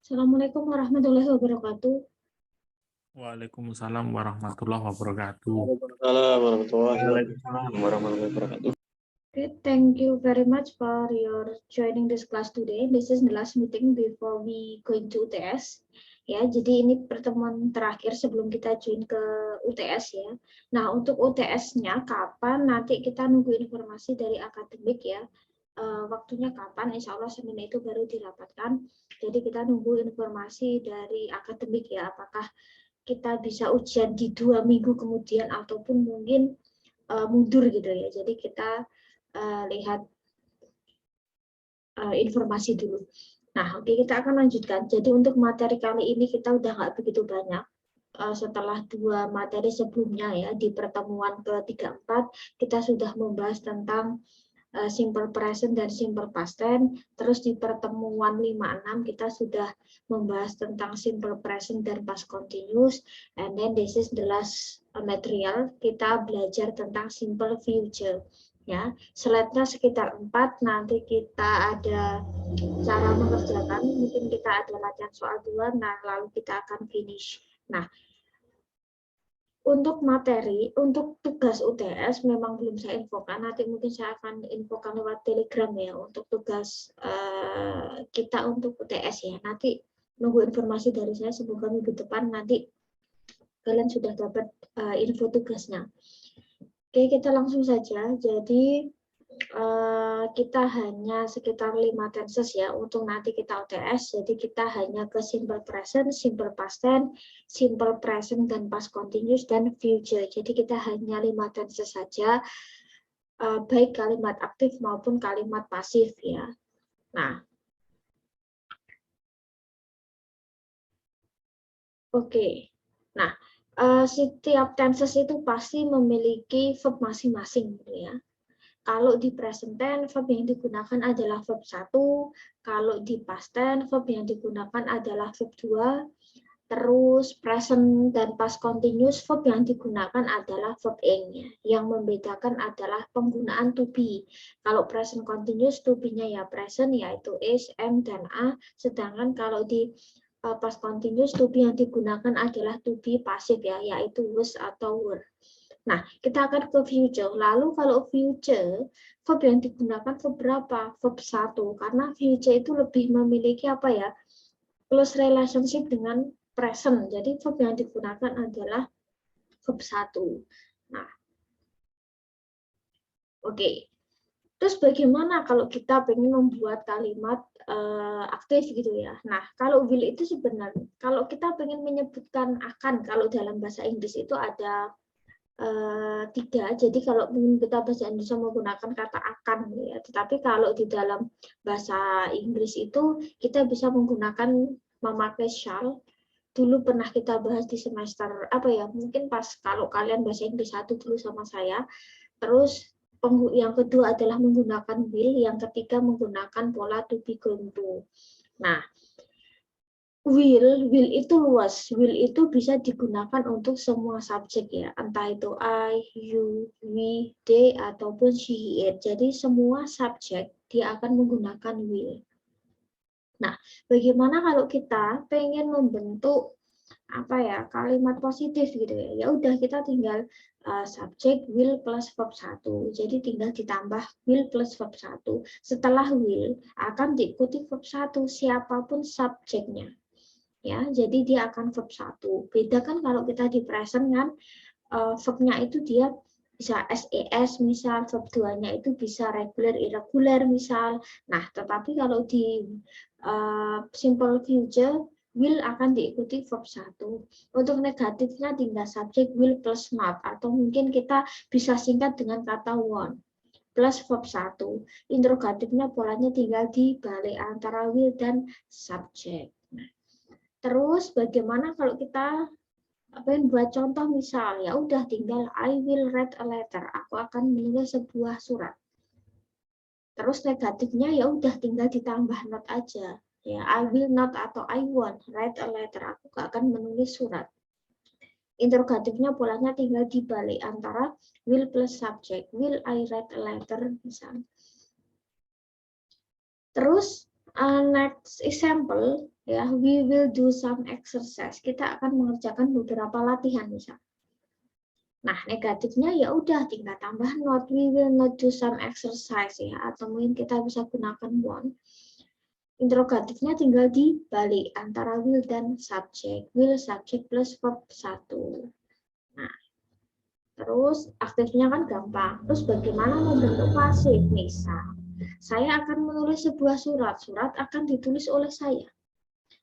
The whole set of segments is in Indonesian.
Assalamualaikum warahmatullahi wabarakatuh. Waalaikumsalam warahmatullahi wabarakatuh. Waalaikumsalam warahmatullahi wabarakatuh. Okay, thank you very much for your joining this class today. This is the last meeting before we going to UTS. Ya, jadi ini pertemuan terakhir sebelum kita join ke UTS ya. Nah, untuk UTS-nya kapan nanti kita nunggu informasi dari akademik ya. Waktunya kapan? Insya Allah Senin itu baru dirapatkan. Jadi kita nunggu informasi dari akademik ya. Apakah kita bisa ujian di 2 minggu kemudian ataupun mungkin mundur gitu ya. Jadi kita lihat informasi dulu. Nah, oke, kita akan lanjutkan. Jadi untuk materi kali ini kita udah nggak begitu banyak. Setelah 2 materi sebelumnya ya, di pertemuan ke-34 kita sudah membahas tentang simple present dan simple past tense. Terus di pertemuan 56 kita sudah membahas tentang simple present dan past continuous. And then this is the last material, kita belajar tentang simple future. Ya, slide-nya sekitar 4, nanti kita ada cara mengerjakan, mungkin kita ada latihan soal 2, nah lalu kita akan finish. Nah, untuk materi, untuk tugas UTS memang belum saya infokan, nanti mungkin saya akan infokan lewat Telegram ya, untuk tugas kita untuk UTS ya, nanti nunggu informasi dari saya, semoga minggu depan nanti kalian sudah dapat info tugasnya. Oke, kita langsung saja. Jadi kita hanya sekitar 5 tenses ya untuk nanti kita UTS. Jadi kita hanya ke simple present, simple past tense, simple present dan past continuous dan future. Jadi kita hanya 5 tenses saja, baik kalimat aktif maupun kalimat pasif ya. Nah, oke. Nah, setiap tenses itu pasti memiliki verb masing-masing gitu ya. Kalau di present tense, verb yang digunakan adalah verb 1. Kalau di past tense, verb yang digunakan adalah verb 2. Terus present dan past continuous, verb yang digunakan adalah verb ing-nya. Yang membedakan adalah penggunaan to be. Kalau present continuous, to be-nya ya present, yaitu is, am, dan a. Sedangkan kalau di past continuous, to be yang digunakan adalah to be pasif ya, yaitu was atau were. Nah, kita akan ke future. Lalu kalau future, verb yang digunakan verb berapa? Verb 1. Karena future itu lebih memiliki apa ya? Close relationship dengan present. Jadi verb yang digunakan adalah verb 1. Nah, oke. Terus bagaimana kalau kita pengen membuat kalimat aktif gitu ya? Nah, kalau will itu sebenarnya, kalau kita pengen menyebutkan akan, kalau dalam bahasa Inggris itu ada 3. Jadi kalau kita bahasa Indonesia menggunakan kata akan ya, tetapi kalau di dalam bahasa Inggris itu kita bisa menggunakan memakai shall. Dulu pernah kita bahas di semester apa ya, mungkin pas kalau kalian bahasa Inggris 1 dulu sama saya. Terus yang kedua adalah menggunakan will, yang ketiga menggunakan pola to be, going to. Nah, will itu luas. Will itu bisa digunakan untuk semua subjek ya, entah itu I, you, we, they, ataupun she, it. Jadi semua subjek dia akan menggunakan will. Nah, bagaimana kalau kita pengen membentuk apa ya, kalimat positif gitu ya? Ya udah, kita tinggal subjek will plus verb 1. Jadi tinggal ditambah will plus verb 1. Setelah will akan diikuti verb 1 siapapun subjeknya. Ya, jadi dia akan verb 1. Beda kan kalau kita di present kan, verb-nya itu dia bisa SES misal, verb 2-nya itu bisa regular, irregular misal. Nah, tetapi kalau di simple future, will akan diikuti verb 1. Untuk negatifnya tinggal subjek will plus not, atau mungkin kita bisa singkat dengan kata want plus verb 1. Interrogatifnya polanya tinggal dibalik antara will dan subjek. Terus bagaimana kalau kita pengen buat contoh misal, ya udah tinggal I will write a letter, aku akan menulis sebuah surat. Terus negatifnya ya udah tinggal ditambah not aja. Ya, I will not atau I won't write a letter, aku gak akan menulis surat. Interrogatifnya polanya tinggal dibalik antara will plus subject, will I write a letter misal. Terus next example, Ya, we will do some exercise. Kita akan mengerjakan beberapa latihan misal. Nah, negatifnya ya udah tinggal tambah not. We will not do some exercise ya, atau mungkin kita bisa gunakan won't. Interrogatifnya tinggal dibalik antara will dan subject. Will subject plus verb 1. Nah, terus aktifnya kan gampang. Terus bagaimana membentuk pasif? Misal, saya akan menulis sebuah surat. Surat akan ditulis oleh saya.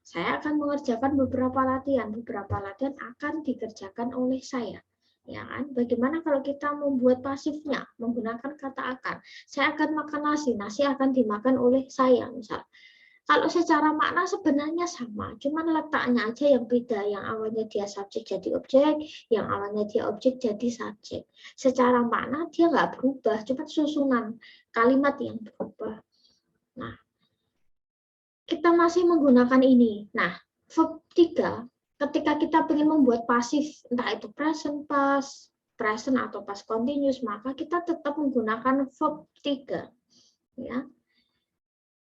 Saya akan mengerjakan beberapa latihan. Beberapa latihan akan dikerjakan oleh saya. Ya kan? Bagaimana kalau kita membuat pasifnya menggunakan kata akan? Saya akan makan nasi. Nasi akan dimakan oleh saya, misal. Kalau secara makna sebenarnya sama, cuman letaknya aja yang beda. Yang awalnya dia subjek jadi objek, yang awalnya dia objek jadi subjek. Secara makna dia nggak berubah, cuma susunan kalimat yang berubah. Nah, kita masih menggunakan ini. Nah, verb 3, ketika kita ingin membuat pasif, entah itu present past, present atau past continuous, maka kita tetap menggunakan verb 3. Ya.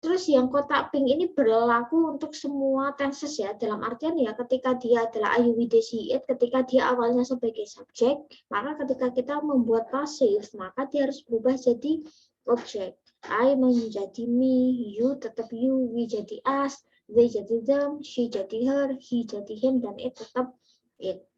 Terus yang kotak pink ini berlaku untuk semua tenses ya, dalam artian ya ketika dia adalah I, we, they, she, it, ketika dia awalnya sebagai subjek, maka ketika kita membuat pasif, maka dia harus berubah jadi objek. I menjadi me, you tetap you, we jadi us, they jadi them, she jadi her, he jadi him, dan it tetap it.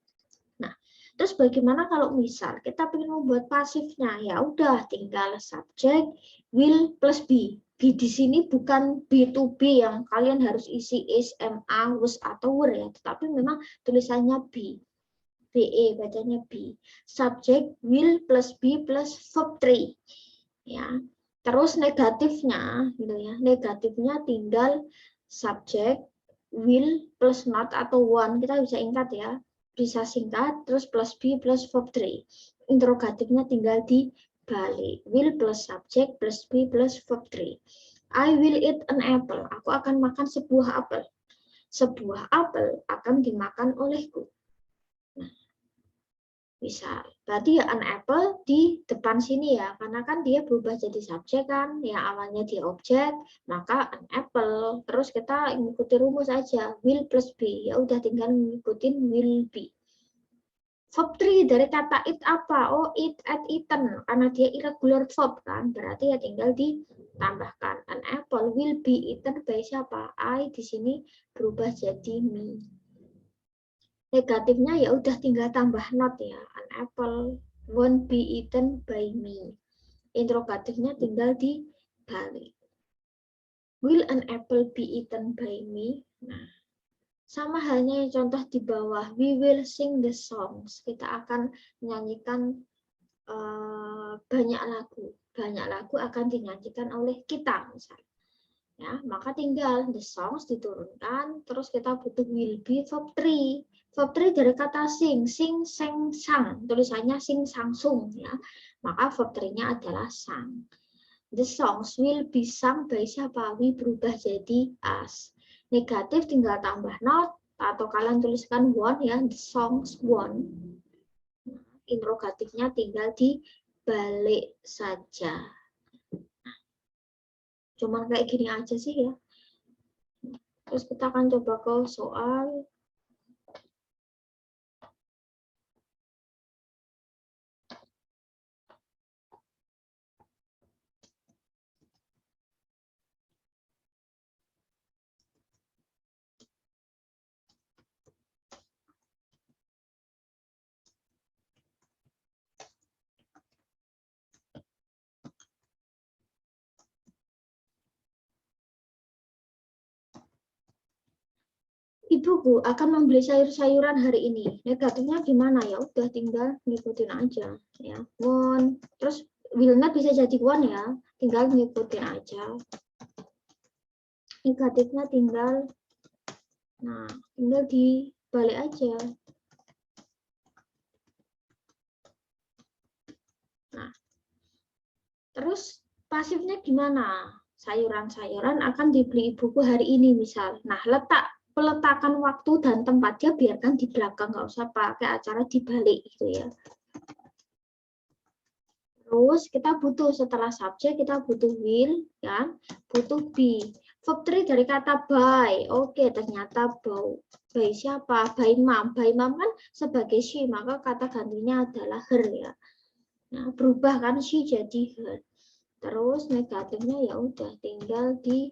Nah, terus bagaimana kalau misal kita ingin membuat pasifnya? Ya udah, tinggal subjek will plus be. Be di sini bukan be to be yang kalian harus isi is, am, are, was atau were ya, tetapi memang tulisannya be. Be bacanya be. Subject will plus be plus verb 3. Ya. Terus negatifnya gitu ya. Negatifnya tinggal subject will plus not atau one. Kita bisa ingat ya. Bisa singkat terus plus be plus verb 3. Interrogatifnya tinggal dibalik. Will plus subject plus be plus verb 3. I will eat an apple. Aku akan makan sebuah apel. Sebuah apel akan dimakan olehku. Nah, misal, berarti ya an apple di depan sini ya, karena kan dia berubah jadi subjek kan, ya awalnya dia objek, maka an apple. Terus kita mengikuti rumus aja, will plus be, ya udah tinggal ngikutin will be. Verb 3 dari kata it apa? Oh, eat, at, eaten, karena dia irregular verb kan, berarti ya tinggal ditambahkan. An apple will be eaten by siapa? I di sini berubah jadi me. Negatifnya ya udah tinggal tambah not ya. An apple won't be eaten by me. Interrogatifnya tinggal dibalik. Will an apple be eaten by me? Nah, sama halnya yang contoh di bawah. We will sing the songs. Kita akan menyanyikan banyak lagu. Banyak lagu akan dinyanyikan oleh kita misalnya. Ya, maka tinggal the songs diturunkan, terus kita butuh will be verb 3. Verb 3 dari kata sing, sing, seng, sang. Tulisannya sing, sang, sung ya. Maka verb 3-nya adalah sang. The songs will be sung by siapa? We berubah jadi us. Negatif tinggal tambah not atau kalian tuliskan won ya, the songs won. Interrogatifnya tinggal dibalik saja. Cuman kayak gini aja sih ya. Terus kita akan coba ke soal. Ibuku akan membeli sayur-sayuran hari ini. Negatifnya gimana ya? Udah tinggal ngikutin aja ya. Won. Terus will not bisa jadi won ya. Tinggal ngikutin aja. Negatifnya tinggal dibalik aja. Nah. Terus pasifnya gimana? Sayuran-sayuran akan dibeli ibuku hari ini misal. Nah, peletakan waktu dan tempatnya biarkan di belakang, nggak usah pakai acara dibalik gitu ya. Terus kita butuh setelah subjek kita butuh will, ya, butuh be. Verb 3 dari kata buy. Oke, ternyata by siapa? By mom. By mom kan sebagai she, maka kata gantinya adalah her ya. Nah, berubah kan she jadi her. Terus negatifnya ya udah tinggal di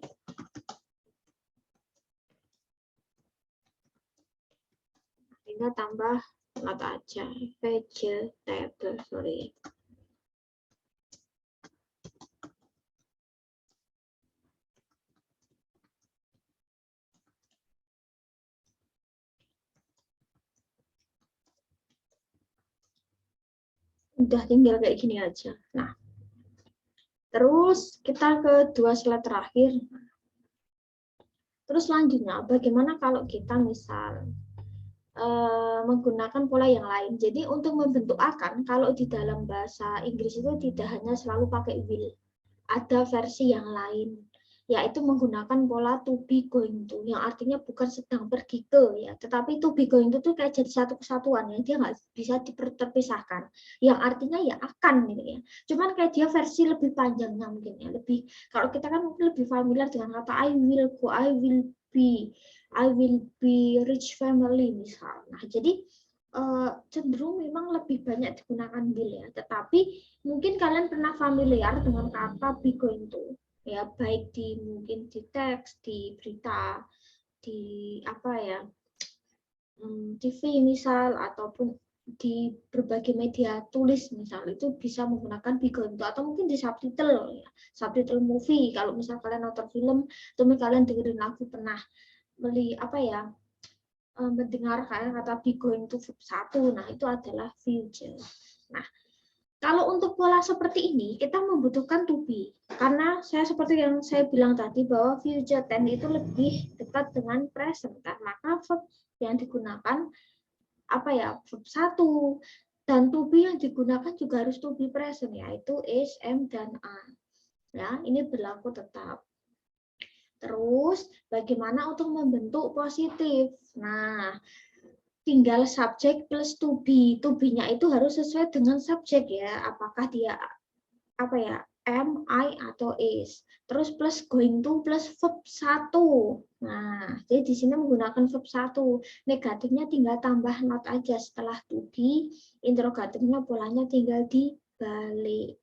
tambah not aja. Vegetable, sorry. Udah tinggal kayak gini aja. Nah, terus kita ke 2 slide terakhir. Terus selanjutnya, bagaimana kalau kita misal menggunakan pola yang lain. Jadi untuk membentuk akan, kalau di dalam bahasa Inggris itu tidak hanya selalu pakai will. Ada versi yang lain, yaitu menggunakan pola to be going to, yang artinya bukan sedang pergi ke, ya, tetapi to be going to itu kayak jadi satu kesatuan, yang dia nggak bisa terpisahkan, yang artinya ya akan gitu ya. Cuman kayak dia versi lebih panjangnya mungkin ya, lebih kalau kita kan mungkin lebih familiar dengan kata I will go, I will be rich family misal. Nah, jadi cenderung memang lebih banyak digunakan will ya, tetapi mungkin kalian pernah familiar dengan kata be going to ya, baik di mungkin di teks, di berita, di apa ya, TV misal, ataupun di berbagai media tulis misal, itu bisa menggunakan be going to, atau mungkin di subtitle ya, subtitle movie kalau misal kalian nonton film atau kalian dengerin lagu pernah apa ya, mendengar kata be going to verb 1, nah itu adalah future. Nah, kalau untuk pola seperti ini, kita membutuhkan to be. Karena seperti yang saya bilang tadi, bahwa future tense itu lebih dekat dengan present. Kan? Maka verb yang digunakan, apa ya, verb 1. Dan to be yang digunakan juga harus to be present, yaitu is, am, dan are. Ya, ini berlaku tetap. Terus, bagaimana untuk membentuk positif? Nah, tinggal subjek plus to be. To be-nya itu harus sesuai dengan subjek ya. Apakah dia apa ya, am, I, atau is. Terus plus going to plus verb 1. Nah, jadi di sini menggunakan verb 1. Negatifnya tinggal tambah not aja setelah to be. Interrogatifnya polanya tinggal dibalik.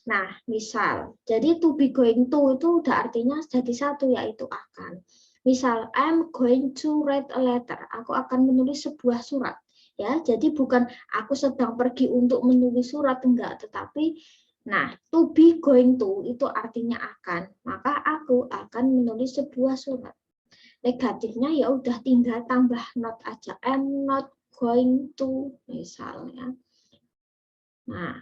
Nah, misal, jadi to be going to itu udah artinya jadi satu, yaitu akan. Misal, I'm going to write a letter. Aku akan menulis sebuah surat. Ya, jadi bukan aku sedang pergi untuk menulis surat, enggak. Tetapi, nah, to be going to itu artinya akan. Maka aku akan menulis sebuah surat. Negatifnya ya udah tinggal tambah not aja. I'm not going to, misalnya. Nah,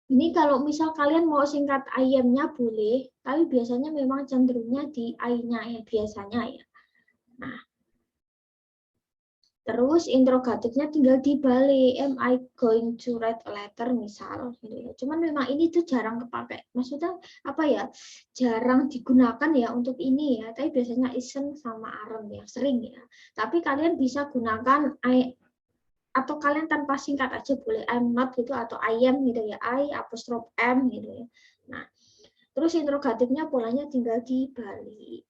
ini kalau misal kalian mau singkat I-nya boleh, tapi biasanya memang cenderungnya di I-nya ya, biasanya ya. Nah, terus interrogatifnya tinggal dibalik, am I going to write a letter misal gitu ya. Cuman memang ini tuh jarang kepakai. Maksudnya apa ya? Jarang digunakan ya untuk ini ya. Tapi biasanya isn't sama aren't ya, sering ya. Tapi kalian bisa gunakan I, atau kalian tanpa singkat aja boleh, I'm not gitu, atau I am gitu ya, I apostrophe am gitu ya. Nah, terus interrogatifnya polanya tinggal dibalik.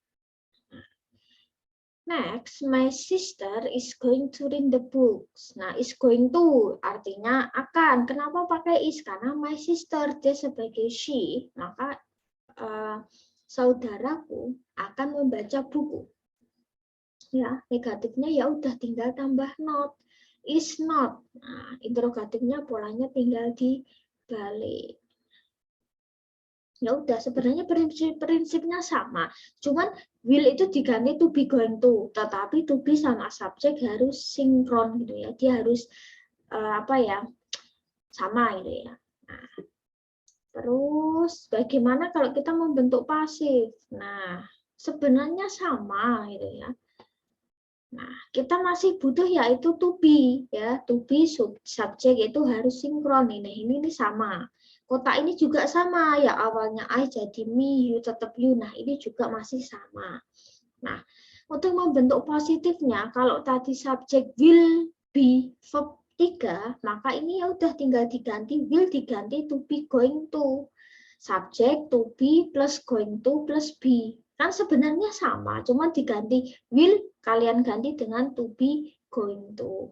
Next, my sister is going to read the books. Nah, is going to artinya akan. Kenapa pakai is? Karena my sister dia sebagai she, maka saudaraku akan membaca buku. Ya, negatifnya ya udah tinggal tambah not. Is not. Nah, interrogatifnya polanya tinggal dibalik. Ya udah, sebenarnya prinsipnya sama. Cuman will itu diganti to be going to, tetapi to be sama subjek harus sinkron gitu ya. Dia harus apa ya? Sama gitu ya. Nah, terus bagaimana kalau kita membentuk pasif? Nah, sebenarnya sama gitu ya. Nah, kita masih butuh yaitu to be ya, to be subjek itu harus sinkron ini sama. Kotak ini juga sama ya, awalnya I jadi me, you tetap you. Nah, ini juga masih sama. Nah, untuk membentuk positifnya, kalau tadi subjek will be verb 3, maka ini ya udah tinggal diganti will diganti to be going to. Subjek to be plus going to plus be. Kan sebenarnya sama, cuma diganti will, kalian ganti dengan to be, going to.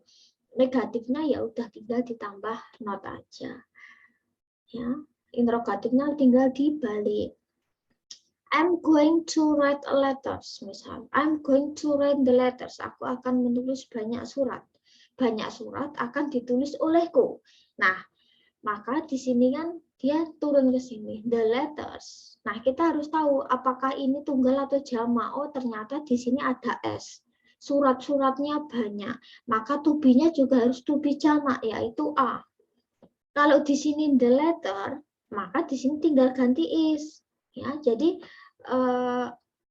Negatifnya ya udah tinggal ditambah not aja. Ya, interrogatifnya tinggal dibalik. I'm going to write a letters, misal. I'm going to write the letters. Aku akan menulis banyak surat. Banyak surat akan ditulis olehku. Nah, maka di sini kan dia turun ke sini. The letters. Nah, kita harus tahu apakah ini tunggal atau jamak. Oh, ternyata di sini ada S. Surat-suratnya banyak. Maka to be-nya juga harus to be jamak, yaitu A. Kalau di sini the letter, maka di sini tinggal ganti is. Ya, jadi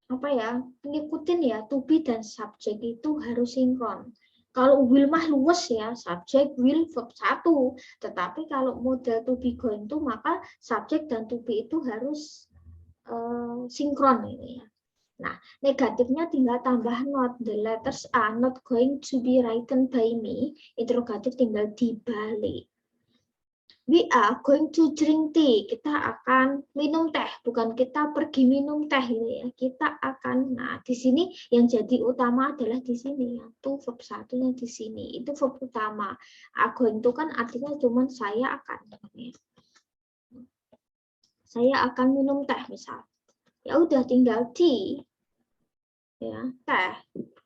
apa ya, ngikutin ya, to be dan subjek itu harus sinkron. Kalau will mah luwes ya, subjek, will, verb 1. Tetapi kalau model to be going to, maka subjek dan to be itu harus sinkron ini ya. Nah, negatifnya tinggal tambah not. The letters are not going to be written by me. Interrogatif tinggal dibalik. We are going to drink tea. Kita akan minum teh, bukan kita pergi minum teh ini ya. Kita akan. Nah, di sini yang jadi utama adalah di sini ya. Tuh verb satunya di sini. Itu verb utama. Going to kan artinya cuma saya akan. Saya akan minum teh misal. Ya udah tinggal tea. Ya, teh.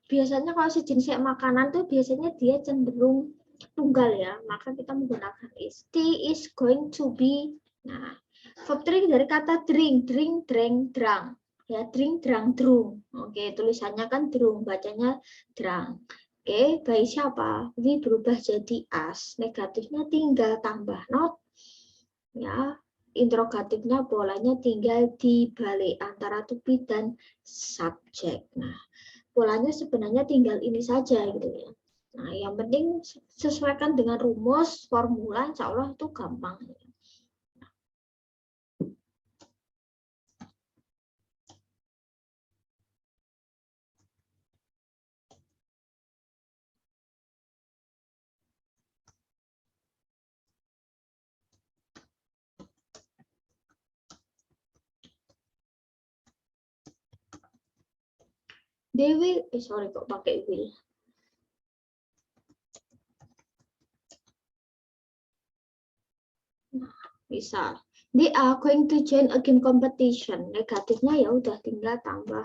Biasanya kalau sejenis makanan tuh biasanya dia cenderung tunggal ya, maka kita menggunakan is. Tea is going to be. Nah, verb 3 dari kata drink, drink, drank, drunk. Ya, drink, drunk, drunk. Oke, tulisannya kan drunk, bacanya drunk. Oke, by siapa? We berubah jadi as. Negatifnya tinggal tambah not. Ya, interrogatifnya polanya tinggal dibalik antara to be dan subjek. Nah, polanya sebenarnya tinggal ini saja gitu ya. Nah, yang penting sesuaikan dengan rumus, formula, insya Allah itu gampang. They will, sorry kok pakai will. Nah, bisa. They are going to join a game competition. Negatifnya ya udah tinggal tambah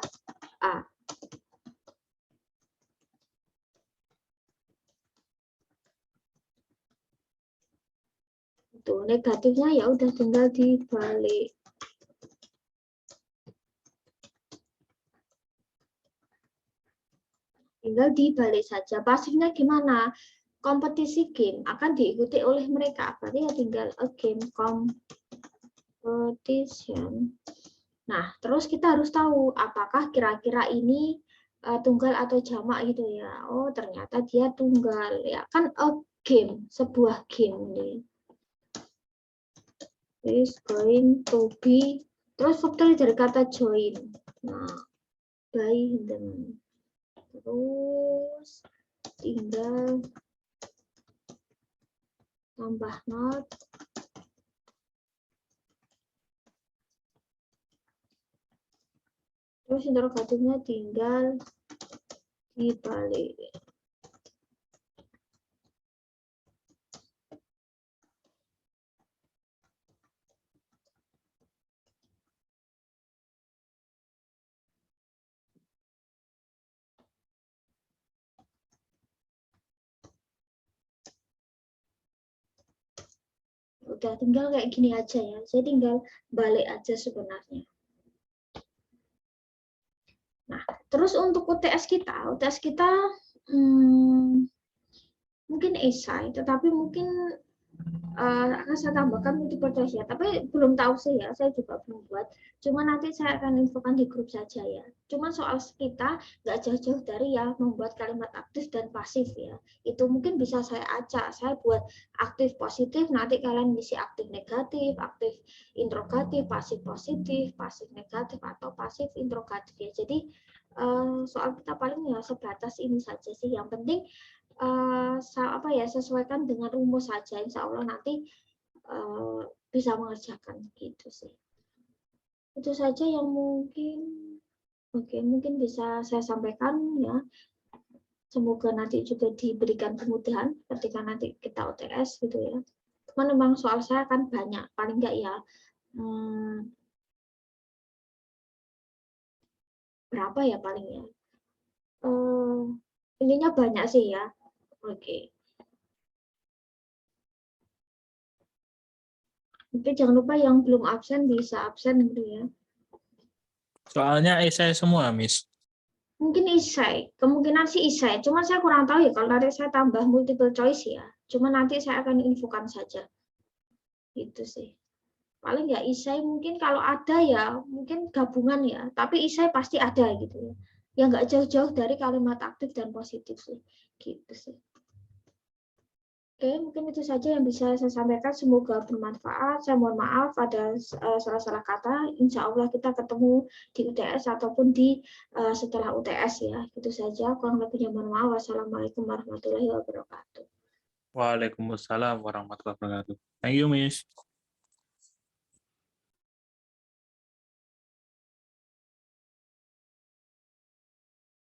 A. Tuh, negatifnya ya udah tinggal dibalik. Tinggal dibalik saja. Pasifnya gimana? Kompetisi game akan diikuti oleh mereka. Berarti ya tinggal a game competition. Nah, terus kita harus tahu apakah kira-kira ini tunggal atau jamak gitu ya. Oh, ternyata dia tunggal. Ya, kan a game, sebuah game ini. Is going to be. Terus faktor dari kata join. Nah, by them. Terus tinggal tambah not. Terus interrogatifnya tinggal dibalik. Udah tinggal kayak gini aja ya. Saya tinggal balik aja sebenarnya. Nah, terus untuk UTS kita mungkin esai, tetapi mungkin akan saya tambahkan multiple choice ya. Tapi belum tahu sih ya, saya juga belum buat. Cuma nanti saya akan infokan di grup saja ya. Cuma soal kita nggak jauh-jauh dari ya membuat kalimat aktif dan pasif ya. Itu mungkin bisa saya acak, saya buat aktif positif, nanti kalian ngisi aktif negatif, aktif interrogatif, pasif positif, pasif negatif, atau pasif interrogatif ya. Jadi soal kita paling ya sebatas ini saja sih. Yang penting sesuaikan dengan rumus saja, insya Allah nanti bisa mengerjakan gitu sih. Itu saja yang mungkin Oke, mungkin bisa saya sampaikan ya. Semoga nanti juga diberikan kemudahan ketika nanti kita UTS gitu ya. Cuman memang soal saya kan banyak, paling enggak ya berapa ya paling ya. Intinya banyak sih ya. Oke. Oke, jangan lupa yang belum absen bisa absen gitu ya. Soalnya esai semua, Miss. Mungkin isai, kemungkinan sih isai. Cuma saya kurang tahu ya kalau nanti saya tambah multiple choice ya. Cuma nanti saya akan infokan saja. Itu sih. Paling nggak isai mungkin kalau ada ya mungkin gabungan ya. Tapi isai pasti ada gitu ya. Yang nggak jauh-jauh dari kalimat aktif dan positif sih. Gitu sih. Oke, mungkin itu saja yang bisa saya sampaikan. Semoga bermanfaat. Saya mohon maaf ada salah-salah kata. Insya Allah kita ketemu di UTS ataupun di setelah UTS ya. Itu saja. Kurang lebihnya mohon maaf. Wassalamualaikum warahmatullahi wabarakatuh. Waalaikumsalam warahmatullahi wabarakatuh. Thank you, Miss.